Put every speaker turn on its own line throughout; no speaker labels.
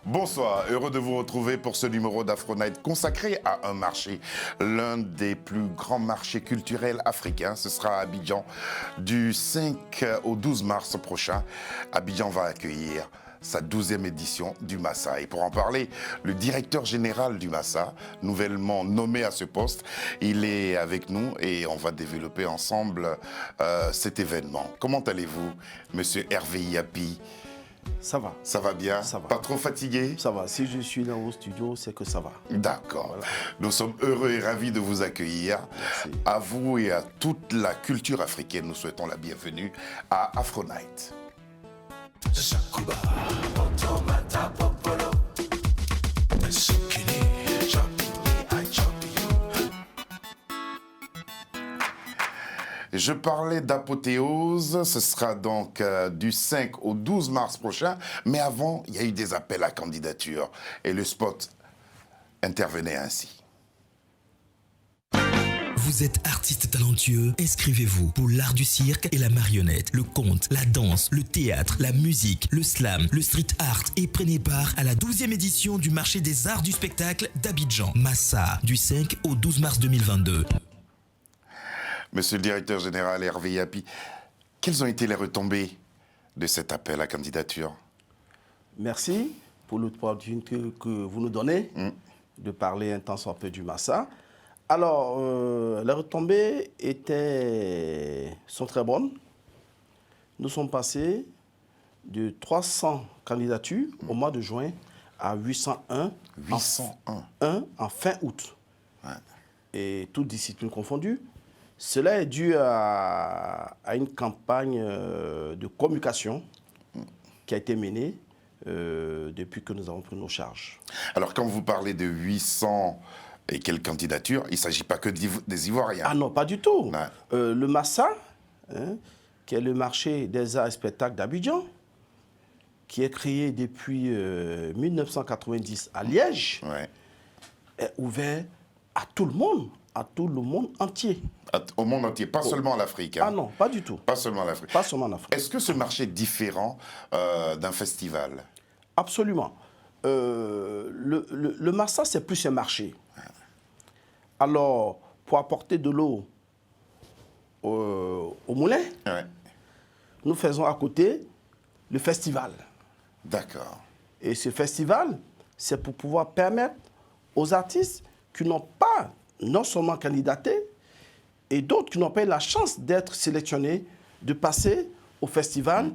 Bonsoir, heureux de vous retrouver pour ce numéro d'Afro-Night consacré à un marché, l'un des plus grands marchés culturels africains. Ce sera à Abidjan du 5 au 12 mars prochain. Abidjan va accueillir sa 12e édition du Massa. Et pour en parler, le directeur général du Massa, nouvellement nommé à ce poste, il est avec nous et on va développer ensemble cet événement. Comment allez-vous, monsieur Hervé Yapi?
Ça va.
Ça va bien?
Ça va.
Pas trop fatigué?
Ça va. Si je suis là au studio, c'est que ça va.
D'accord.
Voilà.
Nous sommes heureux et ravis de vous accueillir.
Merci.
À vous et à toute la culture africaine, nous souhaitons la bienvenue à Afro-Night. Je parlais d'apothéose, ce sera donc du 5 au 12 mars prochain, mais avant, il y a eu des appels à candidature et le spot intervenait ainsi.
Vous êtes artiste talentueux, inscrivez-vous pour l'art du cirque et la marionnette, le conte, la danse, le théâtre, la musique, le slam, le street art et prenez part à la 12e édition du marché des arts du spectacle d'Abidjan, Massa, du 5 au 12 mars 2022.
Monsieur le directeur général Hervé Yapi, quelles ont été les retombées de cet appel à candidature?
Merci pour l'opportunité que vous nous donnez de parler un temps soit peu du Massa. Alors, les retombées sont très bonnes. Nous sommes passés de 300 candidatures au mois de juin à 801,
801
en fin août.
Ouais.
Et toutes disciplines confondues. Cela est dû à une campagne de communication qui a été menée depuis que nous avons pris nos charges.
Alors, quand vous parlez de 800 et quelques candidatures, il ne s'agit pas que des Ivoiriens.
Ah non, pas du tout.
Ouais.
Le Massa, qui est le marché des arts et spectacles d'Abidjan, qui est créé depuis 1990 à Liège,
Ouais.
est ouvert à tout le monde entier.
Au monde entier, pas seulement à l'Afrique. Hein.
Ah non, pas du tout.
Pas seulement à l'Afrique.
Pas seulement en Afrique.
Est-ce que ce marché est différent d'un festival?
Absolument. Le Massa, c'est plus un marché. Alors, pour apporter de l'eau au moulin,
Ouais.
nous faisons à côté le festival.
D'accord.
Et ce festival, c'est pour pouvoir permettre aux artistes qui n'ont pas non seulement candidaté, et d'autres qui n'ont pas eu la chance d'être sélectionnés, de passer au festival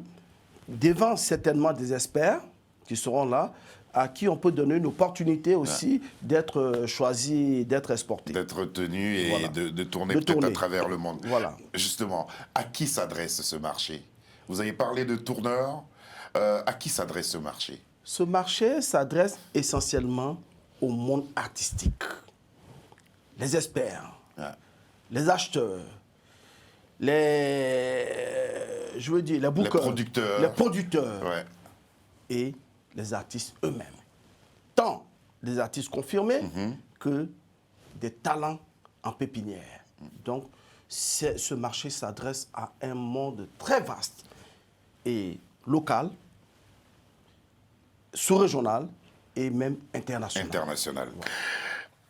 devant certainement des experts qui seront là, à qui on peut donner une opportunité aussi d'être choisi, d'être exporté.
D'être retenu et
Voilà.
de tourner
De
peut-être à
tourner.
travers le monde.
Voilà.
Justement, à qui s'adresse ce marché? Vous avez parlé de tourneurs. À qui s'adresse ce marché?
Ce marché s'adresse essentiellement au monde artistique. Les experts, les acheteurs, les bookers,
producteurs.
les producteurs
Ouais.
et les artistes eux-mêmes. Tant des artistes confirmés que des talents en pépinière. Donc, ce marché s'adresse à un monde très vaste et local, sous-régional et même international.
International.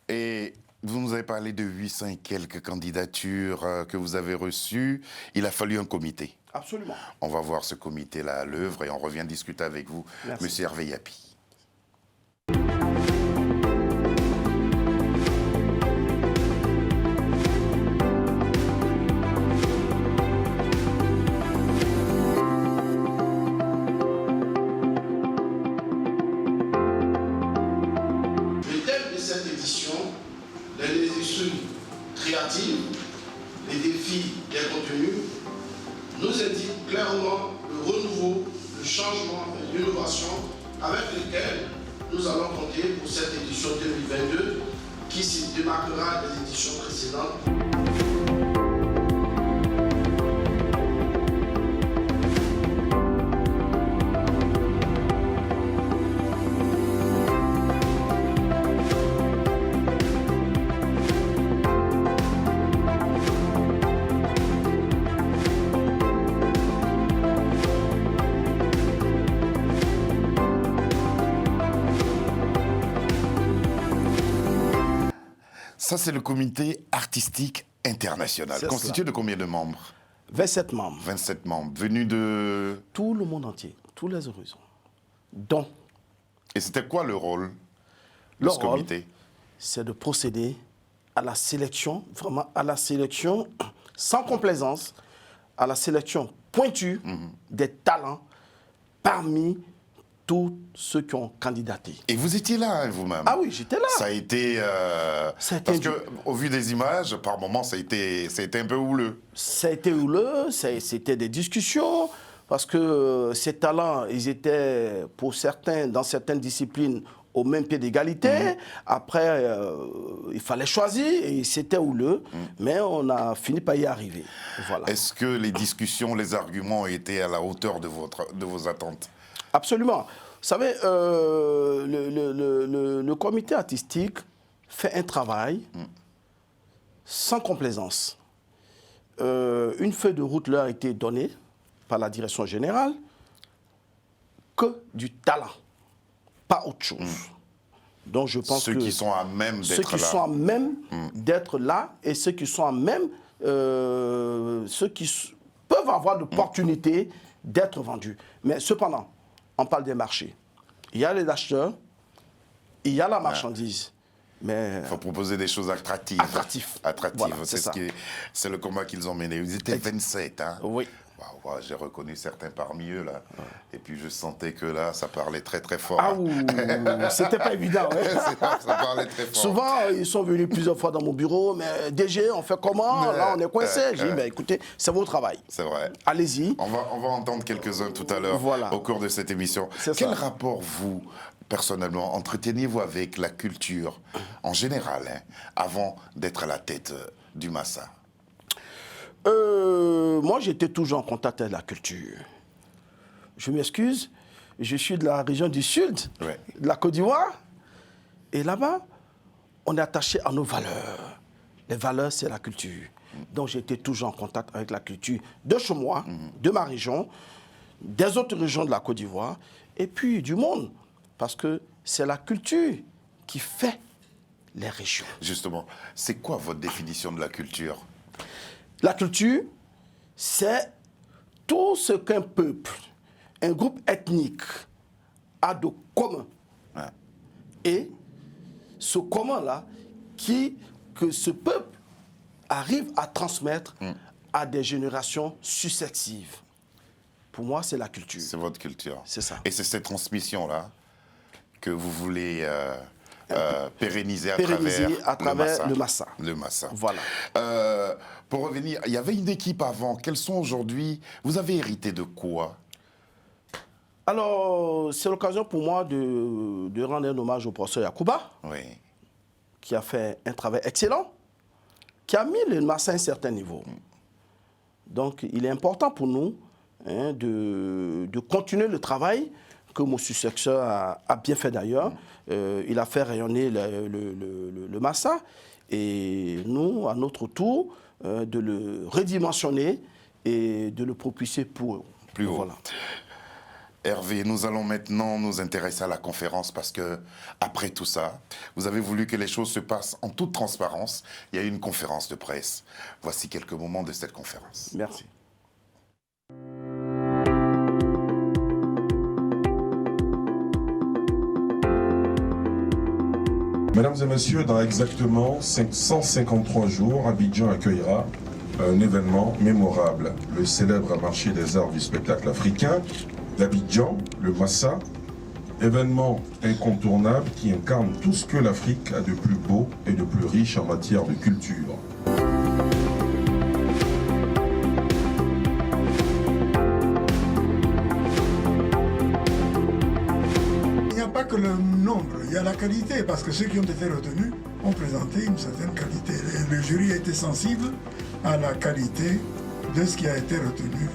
Et vous nous avez parlé de 800 et quelques candidatures que vous avez reçues. Il a fallu un comité.
Absolument.
On va voir ce comité-là à l'œuvre et on revient discuter avec vous,
Merci.
monsieur Hervé Yapi.
Le thème de cette édition, les industries créatives, les défis des contenus, nous indique clairement le renouveau, le changement et l'innovation avec lesquels nous allons compter pour cette édition 2022 qui se démarquera des éditions précédentes.
Ça, c'est le comité artistique international. Constitué de combien de membres?
27 membres.
27 membres, venus de...
Tout le monde entier, tous les horizons. Donc,
et c'était quoi le rôle de ce comité?
C'est de procéder à la sélection, vraiment à la sélection sans complaisance, à la sélection pointue des talents parmi tous ceux qui ont candidaté.
Et vous étiez là, hein, vous-même?
Ah oui, j'étais là.
Ça a été... parce qu'au vu des images, par moments, ça a été un peu houleux.
Ça a été houleux, c'était des discussions, parce que ces talents, ils étaient, pour certains, dans certaines disciplines, au même pied d'égalité. Après, il fallait choisir, et c'était houleux, mais on a fini par y arriver. Voilà.
Est-ce que les discussions, les arguments ont été à la hauteur de vos attentes?
Absolument. Vous savez, le comité artistique fait un travail sans complaisance. Une feuille de route leur a été donnée par la direction générale, que du talent, pas autre chose. Donc je pense
ceux
que
qui sont à même d'être là.
Ceux qui sont à même d'être là et ceux qui sont à même, ceux qui peuvent avoir l'opportunité d'être vendus. Mais cependant, on parle des marchés. Il y a les acheteurs, il y a la marchandise. Mais
il faut proposer des choses attractives. Attractives. Voilà, c'est le combat qu'ils ont mené. Ils étaient 27. Hein.
Oui.
Wow, j'ai reconnu certains parmi eux là. Et puis je sentais que là, ça parlait très très fort.
Ah ouh, c'était pas évident. Ouais.
Ça parlait très fort.
Souvent, ils sont venus plusieurs fois dans mon bureau, mais DG, on fait comment? Là, on est coincé. J'ai dit, écoutez, c'est votre travail.
C'est vrai.
Allez-y.
On va entendre quelques-uns tout à l'heure au cours de cette émission. Quel rapport, vous, personnellement, entreteniez-vous avec la culture en général, hein, avant d'être à la tête du Massa?
Moi, j'étais toujours en contact avec la culture. Je m'excuse, je suis de la région du Sud, de la Côte d'Ivoire. Et là-bas, on est attaché à nos valeurs. Les valeurs, c'est la culture. Donc, j'étais toujours en contact avec la culture de chez moi, de ma région, des autres régions de la Côte d'Ivoire, et puis du monde. Parce que c'est la culture qui fait les régions.
Justement, c'est quoi votre définition de la culture?
La culture, c'est tout ce qu'un peuple, un groupe ethnique a de commun. Ouais. Et ce commun-là, que ce peuple arrive à transmettre à des générations successives. Pour moi, c'est la culture.
C'est votre culture.
C'est ça.
Et c'est cette transmission-là que vous voulez pérenniser à travers
le Massa.
Le Massa.
Voilà.
Pour revenir, il y avait une équipe avant. Quelles sont aujourd'hui? Vous avez hérité de quoi?
Alors, c'est l'occasion pour moi de rendre un hommage au professeur Yacouba, qui a fait un travail excellent, qui a mis le Massa à un certain niveau. Donc, il est important pour nous de continuer le travail que mon successeur a bien fait d'ailleurs. Il a fait rayonner le Massa et nous, à notre tour, de le redimensionner et de le propulser plus haut. Voilà.
Hervé, nous allons maintenant nous intéresser à la conférence parce que, après tout ça, vous avez voulu que les choses se passent en toute transparence. Il y a eu une conférence de presse. Voici quelques moments de cette conférence.
Merci.
Mesdames et messieurs, dans exactement 153 jours, Abidjan accueillera un événement mémorable, le célèbre marché des arts du spectacle africain d'Abidjan, le Massa, événement incontournable qui incarne tout ce que l'Afrique a de plus beau et de plus riche en matière de culture.
Que le nombre, il y a la qualité, parce que ceux qui ont été retenus ont présenté une certaine qualité. Le jury a été sensible à la qualité de ce qui a été retenu.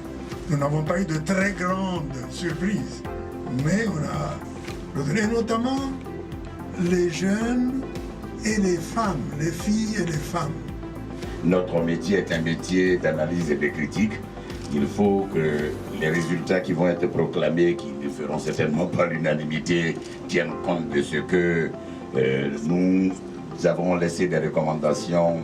Nous n'avons pas eu de très grandes surprises, mais on a retenu notamment les jeunes et les femmes, les filles et les femmes.
Notre métier est un métier d'analyse et de critique. Il faut que les résultats qui vont être proclamés, qui ne feront certainement pas l'unanimité, tiennent compte de ce que nous Nous avons laissé des recommandations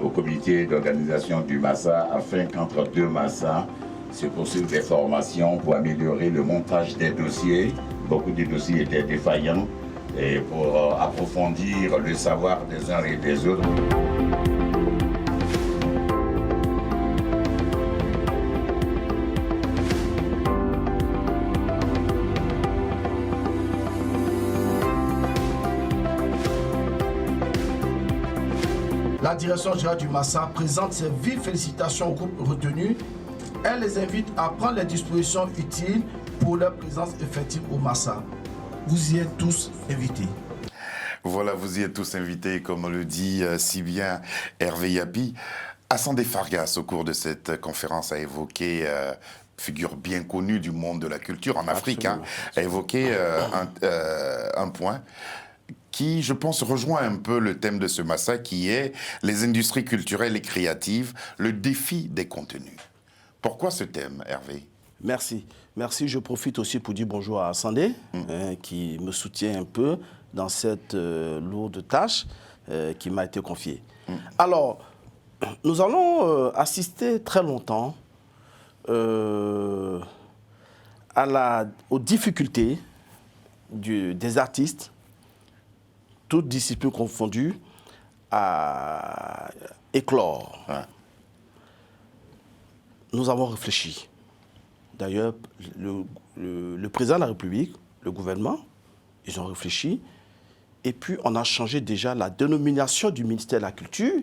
au comité d'organisation du Massa afin qu'entre deux Massas se poursuivent des formations pour améliorer le montage des dossiers. Beaucoup de dossiers étaient défaillants et pour approfondir le savoir des uns et des autres.
La direction générale du Massa présente ses vives félicitations au groupe retenu. Elle les invite à prendre les dispositions utiles pour leur présence effective au Massa. Vous y êtes tous invités.
Voilà, vous y êtes tous invités, comme le dit si bien Hervé Yapi. Assandé Fargas, au cours de cette conférence, a évoqué, figure bien connue du monde de la culture en Afrique, hein, a évoqué un point qui, je pense, rejoint un peu le thème de ce Massa, qui est les industries culturelles et créatives, le défi des contenus. Pourquoi ce thème, Hervé?
Merci. Merci. Je profite aussi pour dire bonjour à Assandé, qui me soutient un peu dans cette lourde tâche qui m'a été confiée. Alors, nous allons assister très longtemps aux difficultés des artistes, toutes disciplines confondues, à éclore.
Ouais.
Nous avons réfléchi. D'ailleurs, le président de la République, le gouvernement, ils ont réfléchi. Et puis, on a changé déjà la dénomination du ministère de la Culture,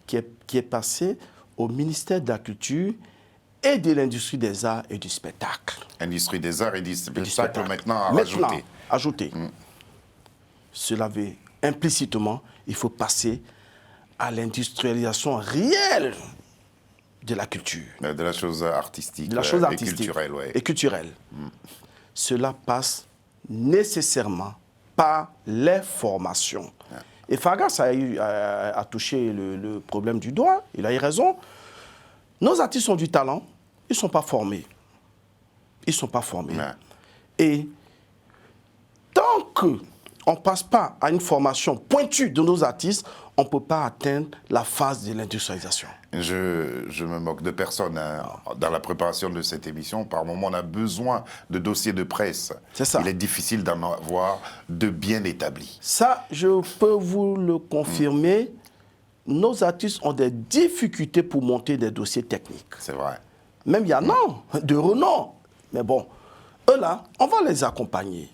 qui est passé au ministère de la Culture et de l'industrie des arts et du spectacle.
Industrie des arts et du spectacle maintenant à rajouter.
Ajouter. Cela veut implicitement, il faut passer à l'industrialisation réelle de la culture.
De la chose artistique,
De la chose artistique
et culturelle. Ouais.
Et culturelle. Cela passe nécessairement par les formations. Et Fargas a touché le problème du doigt, il a eu raison. Nos artistes ont du talent, ils ne sont pas formés. Ils ne sont pas formés.
Ouais.
Et tant qu'on ne passe pas à une formation pointue de nos artistes, on ne peut pas atteindre la phase de l'industrialisation.
Je me moque de personne. Hein. Dans la préparation de cette émission, par moment, on a besoin de dossiers de presse.
C'est ça.
Il est difficile d'en avoir de bien établis.
Ça, je peux vous le confirmer. Nos artistes ont des difficultés pour monter des dossiers techniques.
C'est vrai.
Même il y en a de renom. Mais bon, eux là, on va les accompagner.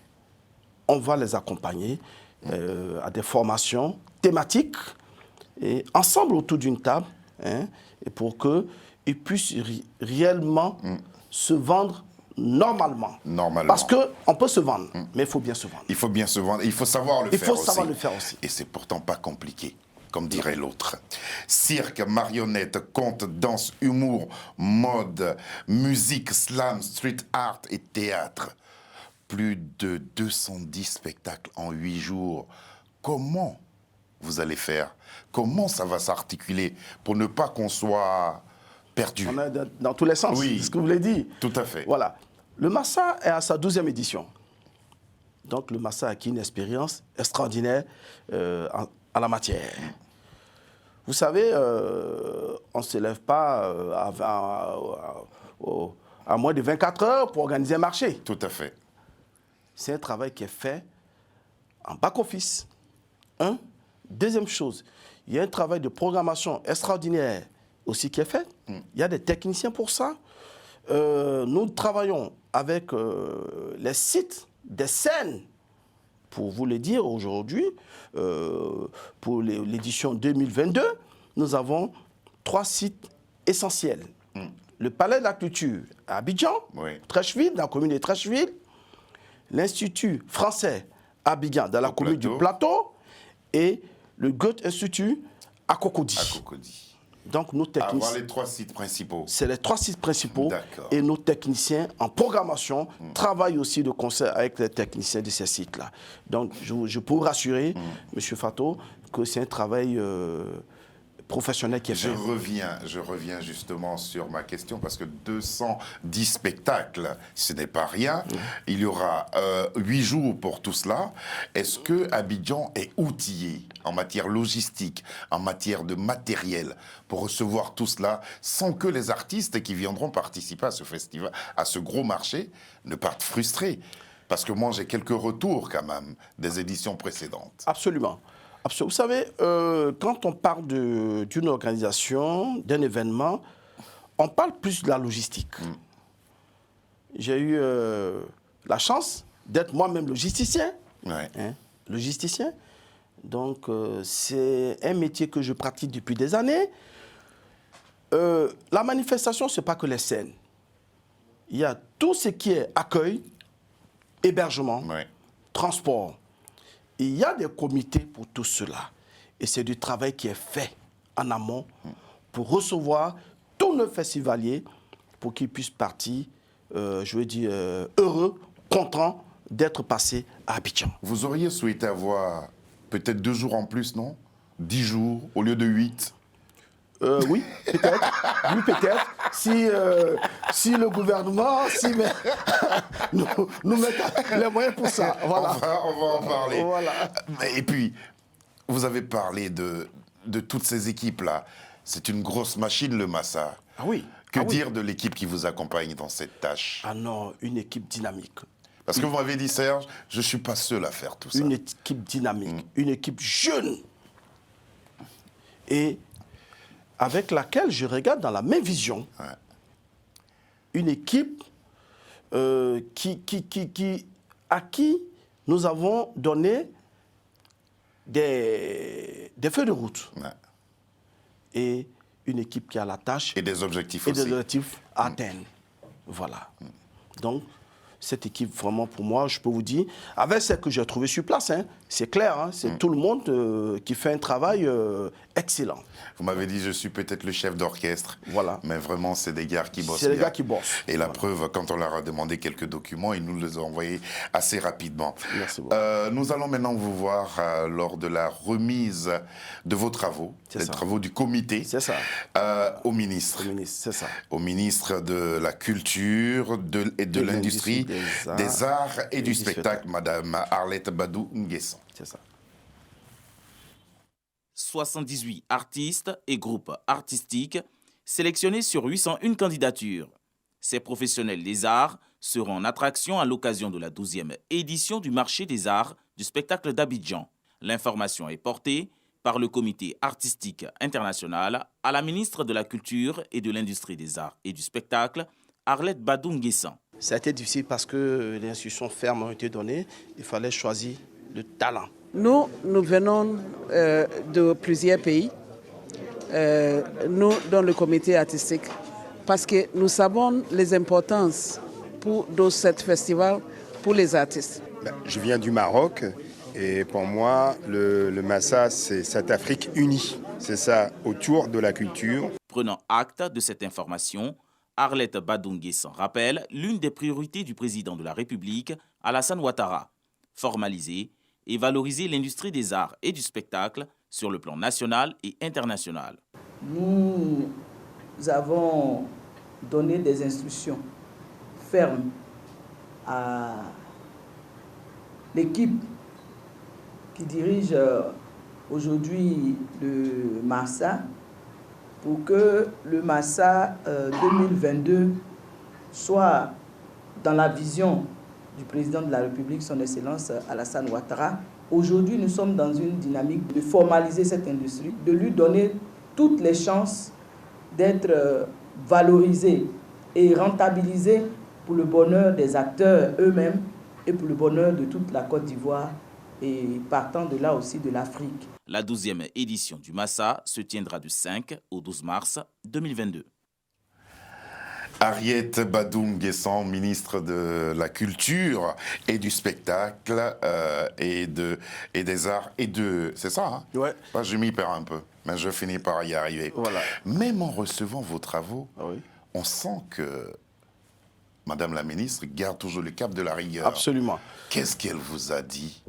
On va les accompagner à des formations thématiques et ensemble autour d'une table, hein, et pour qu'ils puissent réellement se vendre normalement.
Normalement.
Parce qu'on peut se vendre, mais il faut bien se vendre.
Il faut bien se vendre. Il faut savoir le faire aussi.
Il faut savoir le faire aussi.
Et c'est pourtant pas compliqué, comme dirait l'autre. Cirque, marionnette, conte, danse, humour, mode, musique, slam, street art et théâtre. Plus de 210 spectacles en 8 jours. Comment vous allez faire? Comment ça va s'articuler pour ne pas qu'on soit perdu?
On est dans tous les sens,
Oui.
c'est ce que vous l'avez dit.
Tout à fait.
Voilà. Le Massa est à sa 12e édition. Donc le Massa a acquis une expérience extraordinaire à la matière. Vous savez, on ne se lève pas à moins de 24 heures pour organiser un marché.
Tout à fait.
C'est un travail qui est fait en back-office. Deuxième chose, il y a un travail de programmation extraordinaire aussi qui est fait. Il y a des techniciens pour ça. Nous travaillons avec les sites des scènes, pour vous le dire aujourd'hui, pour l'édition 2022, nous avons 3 sites essentiels. Le Palais de la Culture à Abidjan,
Oui.
Trècheville, dans la commune de Trècheville, l'Institut français à Abidjan, dans la commune du Plateau, et le Goethe Institut à Cocody.
À Cocody.
Donc nos techniciens...
Avoir les 3 sites principaux.
C'est les 3 sites principaux.
D'accord.
Et nos techniciens en programmation travaillent aussi de concert avec les techniciens de ces sites-là. Donc je peux vous rassurer, M. Fato, que c'est un travail professionnel qui est fait.
Je reviens justement sur ma question parce que 210 spectacles, ce n'est pas rien. Il y aura 8 jours pour tout cela. Est-ce que Abidjan est outillé en matière logistique, en matière de matériel pour recevoir tout cela sans que les artistes qui viendront participer à ce festival, à ce gros marché, ne partent frustrés? Parce que moi, j'ai quelques retours quand même des éditions précédentes.
Absolument. Vous savez, quand on parle d'une organisation, d'un événement, on parle plus de la logistique. J'ai eu la chance d'être moi-même logisticien.
Ouais.
Logisticien. Donc, c'est un métier que je pratique depuis des années. La manifestation, ce n'est pas que les scènes. Il y a tout ce qui est accueil, hébergement, transport. Il y a des comités pour tout cela. Et c'est du travail qui est fait en amont pour recevoir tous nos festivaliers pour qu'ils puissent partir, je veux dire, heureux, contents d'être passés à Abidjan.
Vous auriez souhaité avoir peut-être 2 jours en plus, non? 10 jours au lieu de 8?
Oui, peut-être. Oui, peut-être. Si le gouvernement nous met les moyens pour ça. Voilà.
On va en parler.
Voilà.
Et puis, vous avez parlé de toutes ces équipes-là. C'est une grosse machine, le Massa.
Ah oui.
Que dire de l'équipe qui vous accompagne dans cette tâche?
Ah non, une équipe dynamique.
Parce que vous m'avez dit, Serge, je ne suis pas seul à faire tout ça.
Une équipe dynamique, une équipe jeune. Et avec laquelle je regarde dans la même vision.
Ouais.
Une équipe à qui nous avons donné des feuilles de route.
Ouais.
Et une équipe qui a la tâche.
Et des objectifs
et
aussi.
des objectifs à atteindre. Voilà. Donc, cette équipe, vraiment, pour moi, je peux vous dire, avec celle que j'ai trouvée sur place, c'est clair, c'est tout le monde qui fait un travail excellent.
Vous m'avez dit, je suis peut-être le chef d'orchestre.
Voilà.
Mais vraiment, c'est des gars qui bossent
C'est les
bien.
gars qui bossent.
Et la preuve, quand on leur a demandé quelques documents, ils nous les ont envoyés assez rapidement.
Merci beaucoup.
Nous allons maintenant vous voir lors de la remise de vos travaux, les travaux du comité, au ministre.
C'est ça.
Au ministre de la Culture et de l'Industrie, des Arts et du Spectacle, Madame Arlette Badou Nguessan.
C'est ça.
78 artistes et groupes artistiques sélectionnés sur 801 candidatures. Ces professionnels des arts seront en attraction à l'occasion de la 12e édition du marché des arts du spectacle d'Abidjan. L'information est portée par le comité artistique international à la ministre de la Culture et de l'Industrie des Arts et du Spectacle, Arlette Badou Nguessan.
Ça a été difficile parce que les instructions fermes ont été données. Il fallait choisir le talent.
Nous venons de plusieurs pays, nous dans le comité artistique, parce que nous savons les importances de ce festival pour les artistes.
Je viens du Maroc et pour moi, le Massa, c'est cette Afrique unie. C'est ça, autour de la culture.
Prenant acte de cette information, Arlette Badou Nguessan rappelle l'une des priorités du président de la République, Alassane Ouattara, formaliser et valoriser l'industrie des arts et du spectacle sur le plan national et international.
Nous avons donné des instructions fermes à l'équipe qui dirige aujourd'hui le Massa pour que le Massa 2022 soit dans la vision du président de la République, son Excellence Alassane Ouattara. Aujourd'hui, nous sommes dans une dynamique de formaliser cette industrie, de lui donner toutes les chances d'être valorisée et rentabilisée pour le bonheur des acteurs eux-mêmes et pour le bonheur de toute la Côte d'Ivoire et partant de là aussi de l'Afrique.
La 12e édition du Massa se tiendra du 5 au 12 mars 2022.
Arlette Badou Nguessan, ministre de la Culture et du Spectacle et des Arts et de... C'est ça, hein?
Ouais.
Moi, je m'y perds un peu, mais je finis par y arriver.
Voilà.
Même en recevant vos travaux, on sent que Madame la ministre garde toujours le cap de la rigueur.
Absolument.
Qu'est-ce qu'elle vous a dit?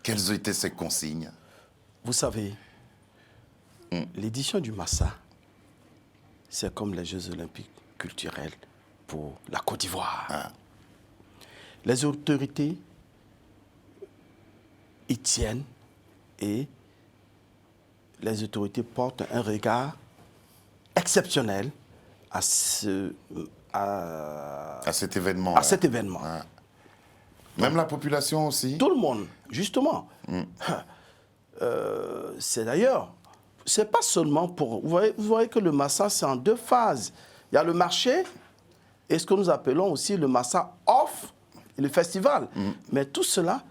Quelles étaient ses consignes?
Vous savez, l'édition du Massa, c'est comme les Jeux olympiques culturels pour la Côte d'Ivoire. Les autorités y tiennent et les autorités portent un regard exceptionnel à cet événement.
Même la population aussi.
Tout le monde, justement. C'est d'ailleurs, c'est pas seulement pour... Vous voyez que le Massa, c'est en 2 phases. Il y a le marché et ce que nous appelons aussi le Massa Off et le festival. Mais tout cela,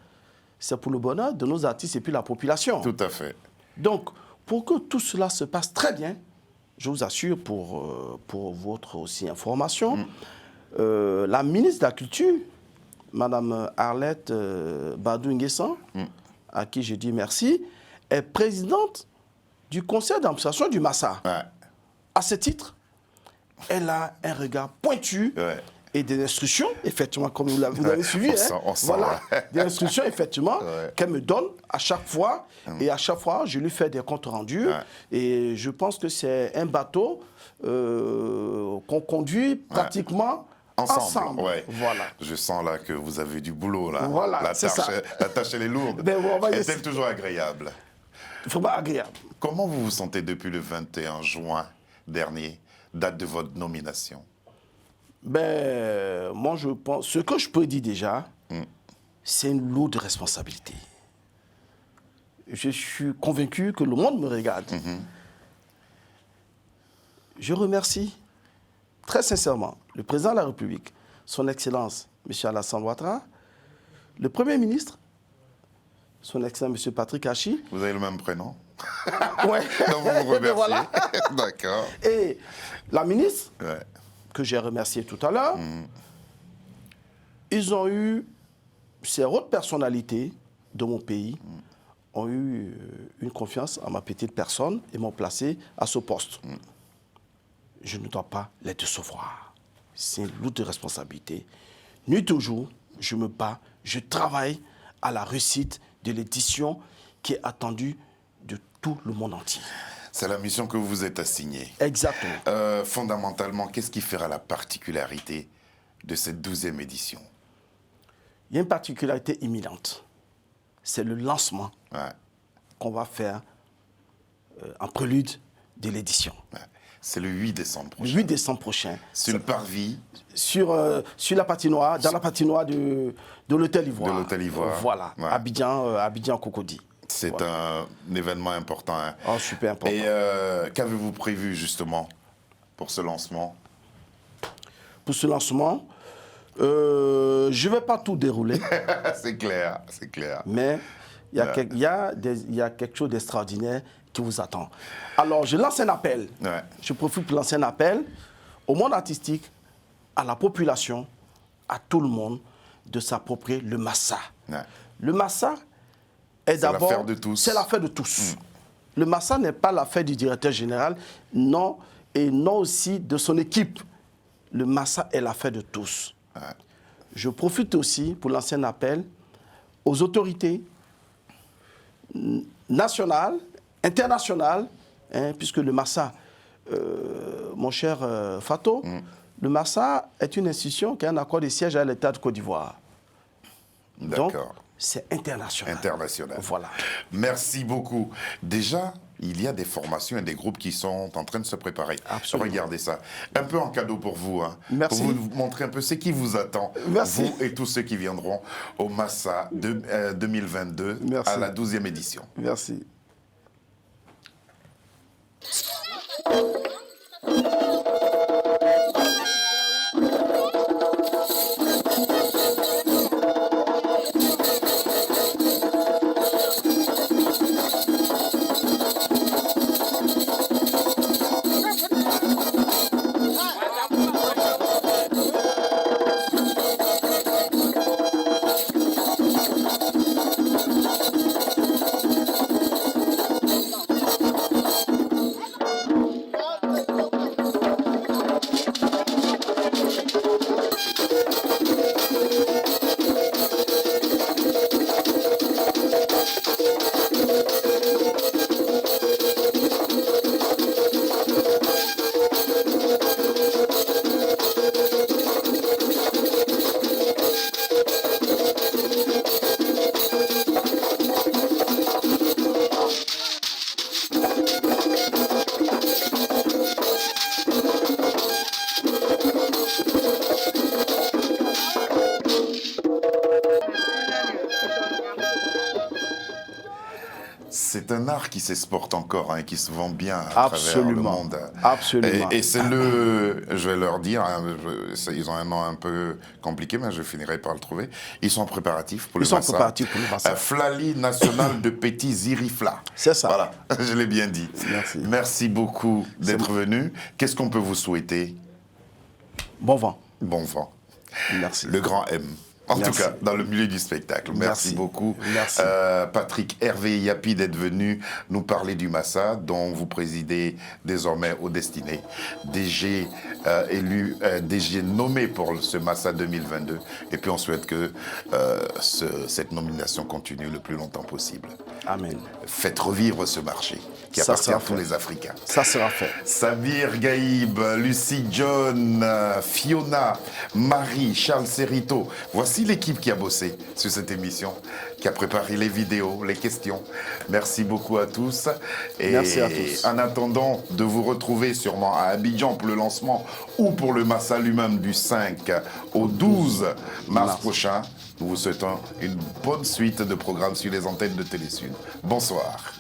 c'est pour le bonheur de nos artistes et puis la population.
Tout à fait.
Donc, pour que tout cela se passe très bien, je vous assure, pour votre aussi information, la ministre de la Culture, Madame Arlette Badou Nguessan, à qui je dis merci, est présidente du conseil d'administration du Massa. À ce titre, elle a un regard pointu et des instructions, effectivement, comme vous l'avez suivi. Voilà, des instructions, effectivement, qu'elle me donne à chaque fois. Et à chaque fois, je lui fais des comptes rendus. Et je pense que c'est un bateau qu'on conduit pratiquement ensemble.
Voilà. Je sens là que vous avez du boulot. Là.
Voilà,
la tâche, elle est lourde. Est-elle toujours agréable?
Vraiment agréable.
Comment vous vous sentez depuis le 21 juin dernier, date de votre nomination?
Moi, je pense... Ce que je peux dire déjà, c'est une lourde responsabilité. Je suis convaincu que le monde me regarde. Je remercie très sincèrement le président de la République, son Excellence, M. Alassane Ouattara, le Premier ministre, son Excellence, M. Patrick Hachi.
Vous avez le même prénom?
Oui.
Donc vous vous remerciez. Voilà. D'accord.
Et la ministre, que j'ai remerciée tout à l'heure, ils ont eu, ces hautes personnalités de mon pays, ont eu une confiance en ma petite personne et m'ont placé à ce poste. Je ne dois pas les décevoir. C'est une lourde responsabilité. Nuit au jour, je me bats, je travaille à la réussite de l'édition qui est attendue de tout le monde entier.
C'est la mission que vous vous êtes assignée.
Exactement.
Fondamentalement, qu'est-ce qui fera la particularité de cette 12e édition?
Il y a une particularité imminente. C'est le lancement qu'on va faire en prélude de l'édition.
C'est le 8 décembre prochain.
Le 8 décembre prochain.
Sur le parvis.
Sur la patinoire, dans la patinoire de l'Hôtel Ivoire.
De l'Hôtel Ivoire.
Voilà, Abidjan Cocody.
C'est un événement important.
Oh, super important.
Et qu'avez-vous prévu justement pour ce lancement?
Pour ce lancement, je ne vais pas tout dérouler.
C'est clair, c'est clair.
Mais il y a quelque chose d'extraordinaire qui vous attend. Alors, je lance un appel. Je profite pour lancer un appel au monde artistique, à la population, à tout le monde, de s'approprier le Massa. Le Massa est d'abord...
l'affaire de tous.
C'est l'affaire de tous. Le Massa n'est pas l'affaire du directeur général, non, et non aussi de son équipe. Le Massa est l'affaire de tous. Je profite aussi pour lancer un appel aux autorités nationales, internationales, puisque le Massa, mon cher Fato, le Massa est une institution qui a un accord de siège à l'État de Côte d'Ivoire. Donc, c'est international.
International.
Voilà.
Merci beaucoup. Déjà, il y a des formations et des groupes qui sont en train de se préparer.
Absolument.
Regardez ça. Un peu en cadeau pour vous.
Merci.
Pour vous montrer un peu ce qui vous attend.
Merci.
Vous et tous ceux qui viendront au Massa 2022 à la 12e édition.
Merci.
c'est un art qui s'exporte encore, hein, qui se vend bien à travers le monde.
Absolument.
Et c'est le... Je vais leur dire, hein, ils ont un nom un peu compliqué, mais je finirai par le trouver. Ils sont préparatifs pour le Massa.
Ils sont préparatifs pour le Massa.
Flali national de Petit Zirifla.
C'est ça.
Voilà, je l'ai bien dit.
Merci.
Merci beaucoup d'être venu. Qu'est-ce qu'on peut vous souhaiter?
Bon vent.
Bon vent.
Merci.
Le grand M. En
Merci.
tout cas, dans le milieu du spectacle. Merci beaucoup.
Merci.
Patrick Hervé Yapi d'être venu nous parler du Massa, dont vous présidez désormais au Destiné. DG DG nommé pour ce Massa 2022. Et puis on souhaite que cette nomination continue le plus longtemps possible.
Amen.
Faites revivre ce marché qui appartient à tous les Africains.
Ça sera fait.
Samir Gaïb, Lucie John, Fiona, Marie, Charles Serrito. Voici l'équipe qui a bossé sur cette émission, qui a préparé les vidéos, les questions. Merci beaucoup à tous. Et
merci à tous.
En attendant de vous retrouver sûrement à Abidjan pour le lancement ou pour le Massa lui-même du 5 au 12 mars prochain, nous vous souhaitons une bonne suite de programmes sur les antennes de Télésud. Bonsoir.